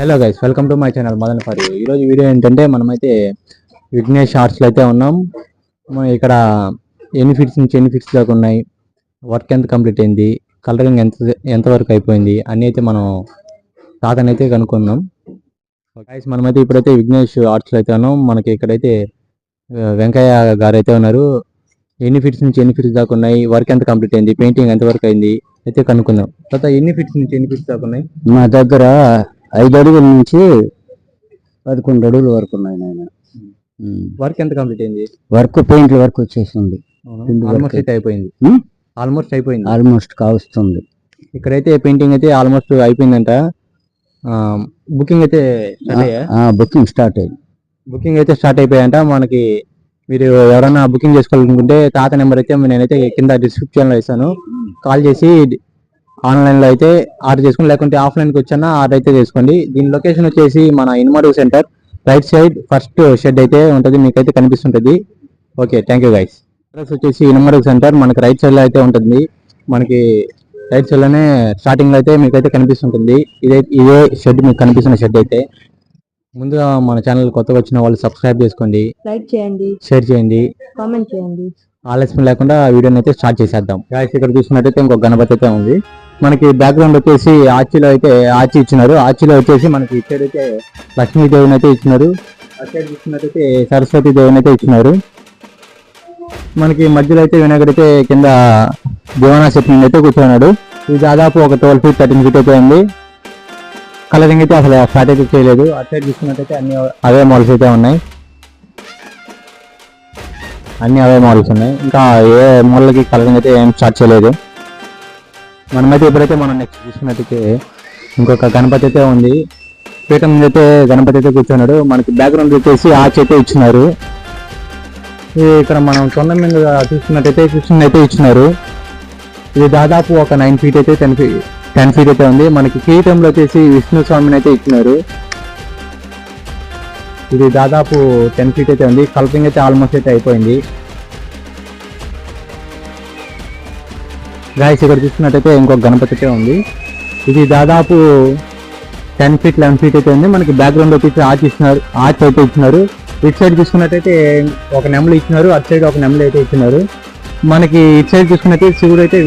Hello guys, welcome to my channel Madan for you. ఈరోజు video ఏంటంటే మనమైతే విఘ్నేష్ ఆర్ట్స్లో అయితే ఉన్నాం. మనం ఇక్కడ ఎన్ని ఫీట్స్ నుంచి ఎన్ని ఫీట్స్ దాకా ఉన్నాయి, వర్క్ ఎంత కంప్లీట్ అయింది, కలరింగ్ ఎంతవరకు అయిపోయింది అని అయితే మనం తాతనైతే కనుక్కుందాం. గైస్, మనమైతే ఇప్పుడైతే విఘ్నేష్ ఆర్ట్స్లో అయితే ఉన్నాం. మనకి ఇక్కడైతే వెంకయ్య గారు అయితే ఉన్నారు. ఎన్ని ఫీట్స్ నుంచి ఎన్ని ఫీట్స్ దాకా ఉన్నాయి, వర్క్ ఎంత కంప్లీట్ అయింది, పెయింటింగ్ ఎంతవరకు అయింది అయితే కనుక్కుందాం. తర్వాత ఎన్ని ఫీట్స్ నుంచి ఎన్ని ఫీట్స్ దాకా ఉన్నాయి? మా దగ్గర 5 అడుగుల నుంచి 11 అడుగుల వరకు ఉన్నాయి నాయన. వర్క్ ఎంత కంప్లీట్ అయింది? వర్క్ పెయింట్ వర్క్ వచ్చేసింది. ఆల్మోస్ట్ అయితే అయిపోయింది. ఆల్మోస్ట్ కావస్తుంది. ఇక్కడైతే పెయింటింగ్ అయితే ఆల్మోస్ట్ అయిపోయిందంట. బుకింగ్ అయితే బుకింగ్ స్టార్ట్ అయింది. బుకింగ్ అయితే స్టార్ట్ అయిపోయాయంట. మనకి మీరు ఎవరైనా బుకింగ్ చేసుకోవాలనుకుంటే తాత నెంబర్ అయితే నేనైతే కింద డిస్క్రిప్షన్లో ఇస్తాను. కాల్ చేసి ఆన్లైన్లో అయితే ఆర్డర్ చేసుకోండి, లేకుంటే ఆఫ్లైన్కి వచ్చానా ఆర్డర్ అయితే చేసుకోండి. దీని లొకేషన్ వచ్చేసి మన ఇన్మరుగు center right side first shed అయితే ఉంటుంది, మీకైతే కనిపిస్తుంటుంది. Okay, thank you guys. Address వచ్చేసి ఇన్మరుగు సెంటర్ మనకి రైట్ సైడ్లో అయితే ఉంటుంది. మనకి రైట్ సైడ్లోనే స్టార్టింగ్లో అయితే మీకైతే కనిపిస్తుంటుంది. ఇదే షెడ్, మీకు కనిపిస్తున్న షెడ్ అయితే. ముందుగా మన ఛానల్ కొత్తగా వచ్చిన వాళ్ళు సబ్స్క్రైబ్ చేసుకోండి, లైక్ చేయండి, షేర్ చేయండి, కామెంట్ చేయండి. ఆలస్యం లేకుండా వీడియోని అయితే స్టార్ట్ చేసేద్దాం. గైస్, ఇక్కడ చూసినట్టయితే ఇంకొక గణపతి అయితే ఉంది. మనకి బ్యాక్గ్రౌండ్ వచ్చేసి ఆర్చిలో అయితే ఆర్చి ఇచ్చినారు. ఆర్చిలో వచ్చేసి మనకి ఇటు అయితే లక్ష్మీదేవిని అయితే ఇచ్చినారు, అటు సైడ్ చూసినట్టయితే సరస్వతి దేవిని అయితే ఇచ్చినారు. మనకి మధ్యలో అయితే వినాయకుడు అయితే కింద దేవనా సెట్ నుండి అయితే కూర్చున్నాడు. ఇది దాదాపు ఒక 12 feet 13 feet అయితే ఉంది. కలరింగ్ అయితే అసలు స్టార్ట్ అయితే చేయలేదు. అటు సైడ్ చూసుకున్నట్టయితే అన్ని అవే మోడల్స్ అయితే ఉన్నాయి. అన్ని అవే మోడల్స్ ఉన్నాయి. ఇంకా ఏ మోడల్కి కలరింగ్ అయితే ఏం స్టార్ట్ చేయలేదు. మనమైతే ఎప్పుడైతే మనం నెక్స్ట్ చూసుకున్నట్టయితే ఇంకొక గణపతి అయితే ఉంది. పీఠం మీద అయితే గణపతి అయితే కూర్చున్నాడు. మనకి బ్యాక్గ్రౌండ్ వచ్చేసి ఆర్చ్ అయితే ఇచ్చినారు. ఇక్కడ మనం కొండ మీద చూసుకున్నట్టయితే కృష్ణుని అయితే ఇచ్చినారు. ఇది దాదాపు ఒక 9 feet అయితే 10 feet అయితే ఉంది. మనకి కిరీటంలో వచ్చేసి విష్ణు స్వామిని అయితే ఇచ్చినారు. ఇది దాదాపు 10 feet అయితే ఉంది. కలరింగ్ అయితే ఆల్మోస్ట్ అయితే అయిపోయింది. గాయస్, ఇక్కడ చూసుకున్నట్టయితే ఇంకొక గణపతి అయితే ఉంది. ఇది దాదాపు 10 feet 11 feet అయితే ఉంది. మనకి బ్యాక్గ్రౌండ్ వచ్చేసి ఆర్చ్ అయితే ఇచ్చినారు. ఇటు సైడ్ చూసుకున్నట్టయితే ఒక నెమలు ఇచ్చినారు, అటు సైడ్ ఒక నెమలు అయితే ఇచ్చినారు. మనకి ఇటు సైడ్ చూసుకున్నట్టయితే శివుడు అయితే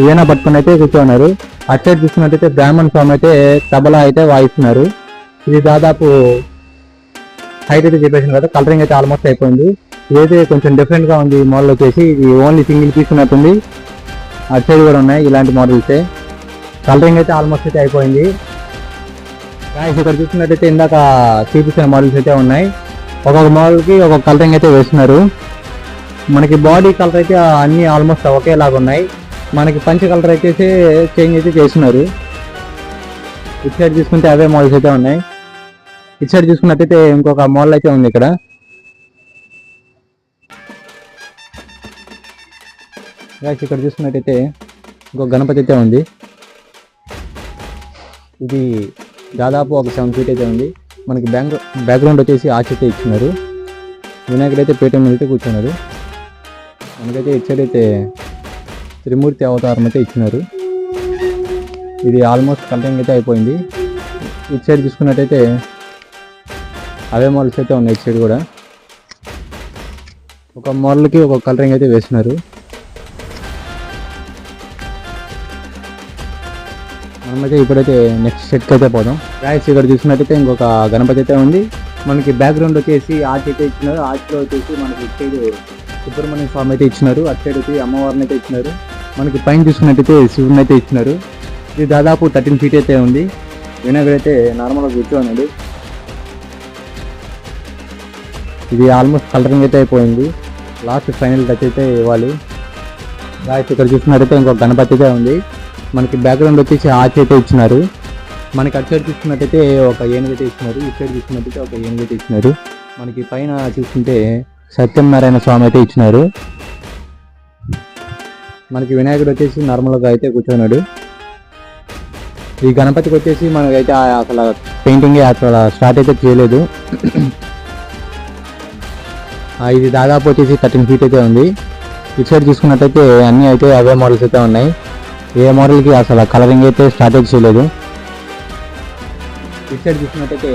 వీణ పట్టుకుని అయితే కూర్చున్నారు. అటు సైడ్ చూసుకున్నట్టయితే బ్రాహ్మణ స్వామి అయితే తబలా అయితే వాయిస్తున్నారు. ఇది దాదాపు హైట్ అయితే చెప్పేసింది కదా. కలరింగ్ అయితే ఆల్మోస్ట్ అయిపోయింది. ఇదైతే కొంచెం డిఫరెంట్ గా ఉంది. మోడల్ వచ్చేసి ఇది ఓన్లీ సింగిల్ పీస్ ఉన్నట్టుంది. అటు సైడ్ కూడా ఉన్నాయి ఇలాంటి మోడల్స్. కలరింగ్ అయితే ఆల్మోస్ట్ అయితే అయిపోయింది. గాయస్, ఇక్కడ చూసినట్టయితే ఇందాక చూపించిన మోడల్స్ అయితే ఉన్నాయి. ఒక్కొక్క మోడల్కి ఒక్కొక్క కలరింగ్ అయితే వేస్తున్నారు. మనకి బాడీ కలర్ అయితే అన్ని ఆల్మోస్ట్ ఒకేలాగా ఉన్నాయి. మనకి పంచ కలర్ అయితే చేంజ్ అయితే చేస్తున్నారు. ఇటు సైడ్ చూసుకుంటే అవే మోడల్స్ అయితే ఉన్నాయి. ఇటు సైడ్ చూసుకున్నట్టయితే ఇంకొక మోడల్ అయితే ఉంది. ఇక్కడ ఇక్కడ చూసుకున్నట్టయితే ఇంకొక గణపతి అయితే ఉంది. ఇది దాదాపు ఒక 7 feet అయితే ఉంది. మనకి బ్యాక్గ్రౌండ్ వచ్చేసి ఆర్చ్ అయితే ఇచ్చినారు. వినాయకుడు అయితే పీఠం మీద అయితే కూర్చున్నారు. మనకైతే ఇటు సైడ్ అయితే త్రిమూర్తి అవతారం అయితే ఇచ్చినారు. ఇది ఆల్మోస్ట్ కలరింగ్ అయితే అయిపోయింది. ఇటు సైడ్ చూసుకున్నట్టయితే అవే మోడల్స్ అయితే ఉన్నాయి. ఇటు సైడ్ కూడా ఒక మోడల్కి ఒక కలరింగ్ అయితే వేస్తున్నారు. మనమైతే ఇప్పుడైతే నెక్స్ట్ సెట్కి అయితే పోదాం. గాయస్, ఇక్కడ చూసినట్టయితే ఇంకొక గణపతి అయితే ఉంది. మనకి బ్యాక్గ్రౌండ్ వచ్చేసి ఆర్చ్ అయితే ఇచ్చినారు. ఆర్చ్లో వచ్చేసి మనకి ఇటు సైడ్ సుబ్రహ్మణ్య స్వామి అయితే ఇచ్చినారు. అటు సైడ్ వచ్చి అమ్మవారిని అయితే ఇచ్చినారు. మనకి పైన చూసుకున్నట్టయితే శివుని అయితే ఇచ్చినారు. ఇది దాదాపు 13 feet అయితే ఉంది. వినాయకుడు అయితే నార్మల్గా కూర్చోన్నాడు. ఇది ఆల్మోస్ట్ కలరింగ్ అయితే అయిపోయింది. లాస్ట్ ఫైనల్ టచ్ అయితే ఇవ్వాలి. గాయస్, ఇక్కడ చూసినట్టయితే ఇంకొక గణపతి అయితే ఉంది. మనకి బ్యాక్గ్రౌండ్ వచ్చేసి ఆర్చ్ అయితే ఇచ్చినారు. మనకి అటు సైడ్ చూసుకున్నట్టయితే ఒక ఏనుగు అయితే ఇచ్చినారు. ఇటు సైడ్ చూసుకున్నట్టయితే ఒక ఏనుగు అయితే ఇచ్చినారు. మనకి పైన చూసుకుంటే సత్యనారాయణ స్వామి అయితే ఇచ్చినారు. మనకి వినాయకుడు వచ్చేసి నార్మల్గా అయితే కూర్చున్నాడు. ఈ గణపతికి వచ్చేసి మనకైతే అసలు పెయింటింగ్ అసలు స్టార్ట్ అయితే చేయలేదు. ఇది దాదాపు వచ్చేసి 13 feet అయితే ఉంది. ఇటు సైడ్ చూసుకున్నట్టయితే అన్నీ అయితే అవే మోడల్స్ అయితే ఉన్నాయి. ఏ మోడల్కి అసలు కలరింగ్ అయితే స్టార్ట్ అయితే చేయలేదు. ఇటు సైడ్ చూసినట్టయితే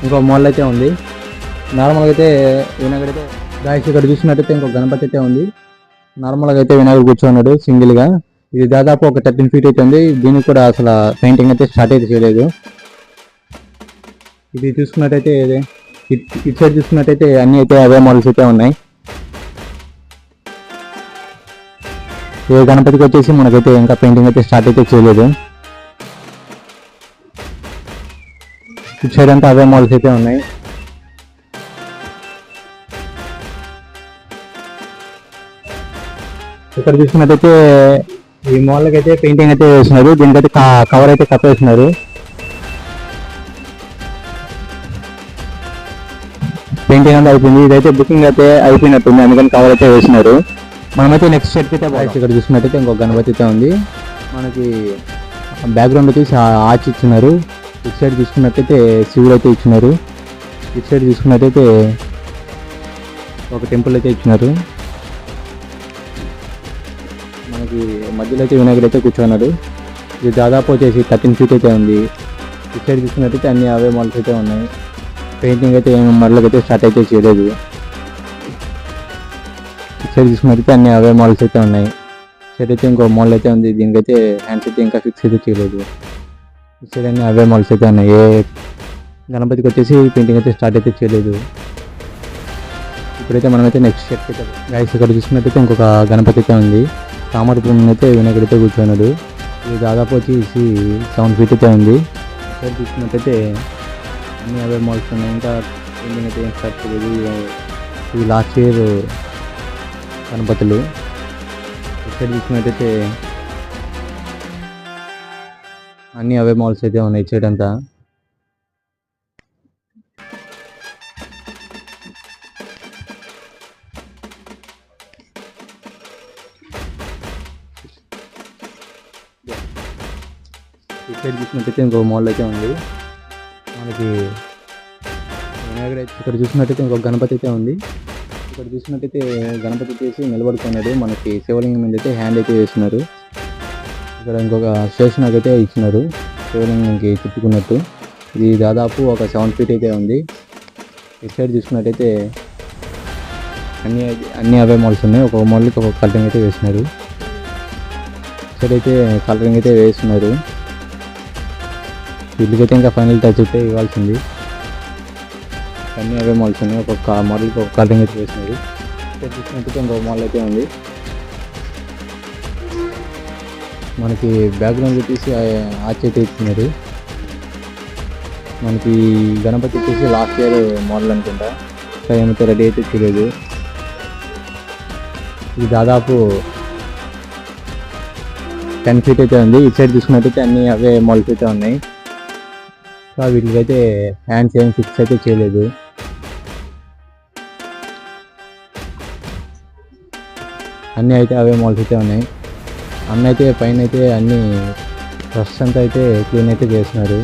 ఇంకో మోడల్ అయితే ఉంది. నార్మల్గా అయితే వినాయకుడు అయితే గాయస్ ఇక్కడ చూసినట్టయితే ఇంకో గణపతి అయితే ఉంది. నార్మల్గా అయితే వినాయకుడు కూర్చోన్నాడు సింగిల్గా. ఇది దాదాపు ఒక 13 feet అయితే ఉంది. దీనికి కూడా అసలు పెయింటింగ్ అయితే స్టార్ట్ అయితే చేయలేదు. ఇది చూసుకున్నట్టయితే ఇటు సైడ్ చూసుకున్నట్టయితే అన్ని అయితే అవే మోడల్స్ అయితే ఉన్నాయి. ఏ గణపతికి వచ్చేసి మనకైతే ఇంకా పెయింటింగ్ అయితే స్టార్ట్ అయితే చేయలేదు. ఇటు సైడ్ అంతా అవే మోడల్స్ అయితే ఉన్నాయి. ఇక్కడ చూసుకున్నట్టయితే ఈ మోడల్కి అయితే పెయింటింగ్ అయితే వేస్తున్నారు. దీనికైతే కవర్ అయితే కప్పేస్తున్నారు. పెయింటింగ్ అంతా అయిపోయింది. ఇదైతే బుకింగ్ అయితే అయిపోయినట్టుంది, అందుకని కవర్ అయితే వేసినారు. మనమైతే నెక్స్ట్ సెట్ అయితే ఇక్కడ చూసినట్టయితే ఇంకొక గణపతి అయితే ఉంది. మనకి బ్యాక్గ్రౌండ్ వచ్చేసి ఆర్చ్ ఇచ్చినారు. ఇటు సైడ్ చూసుకున్నట్టయితే శివుడు అయితే ఇచ్చినారు. ఇటు సైడ్ చూసుకున్నట్టయితే ఒక టెంపుల్ అయితే ఇచ్చినారు. మనకి మధ్యలో అయితే వినాయకుడు అయితే కూర్చున్నాడు. ఇది దాదాపు వచ్చేసి 13 feet అయితే ఉంది. ఇటు సైడ్ చూసుకున్నట్టయితే అన్ని అవే మోడల్స్ అయితే ఉన్నాయి. పెయింటింగ్ అయితే ఏమి మోడల్కి అయితే స్టార్ట్ అయితే చేయలేదు. ఇటు సైడ్ చూసుకున్నట్టయితే అన్ని అవే మోడల్స్ అయితే ఉన్నాయి. సైడ్ అయితే ఇంకో మోడల్ అయితే ఉంది. దీనికైతే హ్యాండ్స్ అయితే ఇంకా ఫిక్స్ అయితే చేయలేదు. ఇటు సైడ్ అన్ని అవే మోడల్స్ అయితే ఉన్నాయి. ఏ గణపతికి వచ్చేసి పెయింటింగ్ అయితే స్టార్ట్ అయితే చేయలేదు. ఇప్పుడైతే మనమైతే నెక్స్ట్ సెట్ అయితే గైస్ ఇక్కడ చూసుకున్నట్టయితే ఇంకొక గణపతి అయితే ఉంది. తామర పువ్వు అయితే వినాయకుడు అయితే కూర్చున్నాడు. ఇది దాదాపు వచ్చేసి 7 feet అయితే ఉంది. ఇక్కడ చూసుకున్నట్టయితే అన్ని అవే మోడల్స్ ఉన్నాయి. ఇంకా పెయింటింగ్ అయితే ఏం స్టార్ట్ చేయలేదు. ఇది లాస్ట్ ఇయర్ గణపతులు. ఇక్కడ చూసుకున్నట్టయితే అన్ని అవే మోడల్స్ అయితే ఉన్నాయి. ఇటు సైడ్ అంతా ఇటు సైడ్ చూసినట్టయితే ఇంకో మోడల్ అయితే ఉంది. మనకి వినాయకుడు అయితే ఇక్కడ చూసినట్టయితే ఇంకొక గణపతి అయితే ఉంది. ఇక్కడ చూసినట్టయితే గణపతి వచ్చేసి నిలబడుకున్నాడు. మనకి శివలింగం మీద అయితే హ్యాండ్ అయితే వేస్తున్నారు. ఇక్కడ ఇంకొక స్టేషన్ అయితే ఇచ్చినారు శివలింగంకి చుట్టుకున్నట్టు. ఇది దాదాపు ఒక 7 feet అయితే ఉంది. ఇటు సైడ్ చూసుకున్నట్టయితే అన్ని అవే మోడల్స్ ఉన్నాయి. ఒక మోడల్కి ఒక కలరింగ్ అయితే వేసినారు. సైడ్ అయితే కలరింగ్ అయితే వేస్తున్నారు. వీళ్ళకైతే ఇంకా ఫైనల్ టచ్ అయితే ఇవ్వాల్సింది. అన్నీ అవే మోడల్స్ ఉన్నాయి. ఒక్కొక్క మోడల్కి ఒక కలరింగ్ అయితే వేసినారు. చూసినట్టయితే ఇంకొక మోడల్ అయితే ఉంది. మనకి బ్యాక్గ్రౌండ్ వచ్చేసి ఆర్చ్ అయితే ఇచ్చినారు. మనకి గణపతి వచ్చేసి లాస్ట్ ఇయర్ మోడల్ అనుకుంటా. ఇంకా ఏమైతే రెడీ అయితే చేయలేదు. ఇది దాదాపు 10 feet అయితే ఉంది. ఇటు సైడ్ చూసుకున్నట్టయితే అన్ని అవే మోడల్స్ అయితే ఉన్నాయి. వీటికైతే హ్యాండ్స్ ఏం ఫిక్స్ అయితే చేయలేదు. అన్నీ అయితే అవే మోడల్స్ అయితే ఉన్నాయి. అన్న అయితే పైన అయితే అన్ని ప్రస్తుతం అయితే క్లీన్ అయితే చేస్తున్నారు.